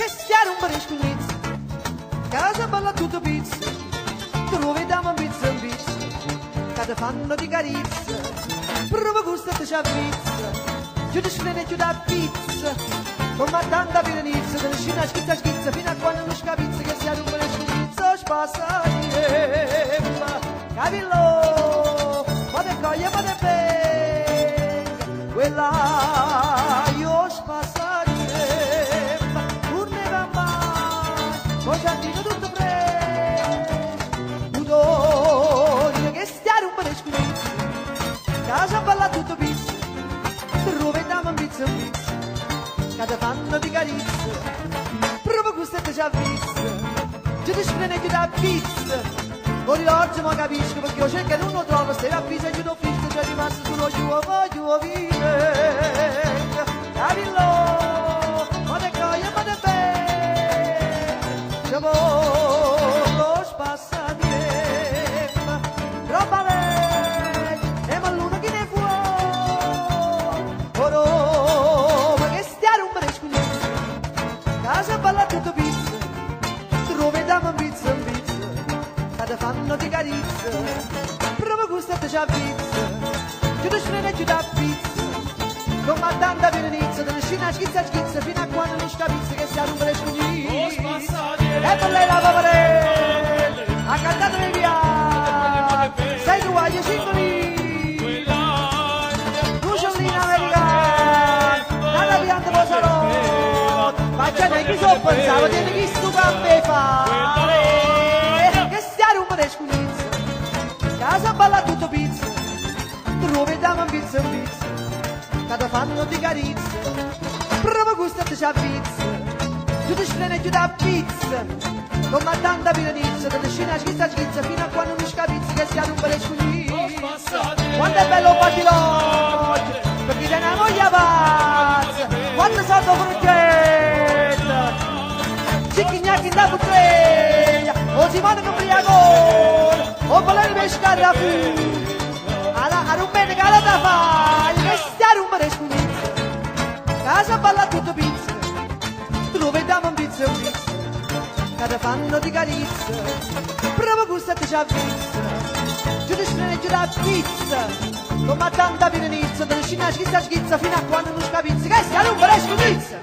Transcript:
che stia un paresco inizio, casa balla tutto pizza, dove diamo un pizza, che ti fanno di carizza, prova gusto e ti ci avvizza, giù di scene giù da pizza, come tanta pirenizza, della scena schizza, fino a quando non scapizza, che stia un paresco inizio, spassa di tempo, capillo, ma te coglie, ma te venga, quella io spassa di tempo, pur ne va mai, poi giardino tutto udone che stiare un po' di scudizio, casa balla tutto pizza, dove diamo un pizza, che ti fanno di carizza, proprio questo ti ci avvizza, giù ti sprene giù da pizza, con l'orzo ma capisco perché io cerco e non lo trovo, se la pizza giù da pizza, c'è rimasto solo io voglio vivere, capillo, ma te coglie, ma te bene, c'è lo spassa di tempo, troppa vecchia, e ma l'uno che ne fuori, oro, ma che stiare un po' di scugnezza, casa balla tutto pizza, dove diamo un pizza, che ti fanno di carizza, proprio gusto e ti ci avvizza, giù di scena e giù da pizza, come tanta pirenizza, della scena schizza, fino a quando non scapizza, che sia un po' di scugnezza, e per lei la poveretta, ha cantato le via, sei tu agli singoli, Lucellina americana, nella pianta posarò, ma c'è neanche so pensavo, tieni chi stu caffè fare, che stiare un po' di scugnizza, casa balla tutto pizza, dove diamo un pizza, che ti fanno di carizza, proprio gusto e ti ci avvizza, giù di scena e giù da pizza, come tanta pirenizza, della scena schizza, fino a quando non scapizza, che sia un po' di scugnizza, quanto è bello fatti l'occhio, perché te ne voglia pazza, quanto sotto fruggetta, cicchignacchi da bottiglia, o si vanno con briagone, o volere pescare a fu, a un bene che la da fai, che stiare un po' di scugnizza, casa balla tutto pizza, dove diamo un pizza, che ti fanno di carizza, proprio gusto e ti ci avvizza, giù di scena e giù da pizza, come tanta pirenizza, della scena schizza, fino a quando non scapizza, che stiare un po' di scugnizza.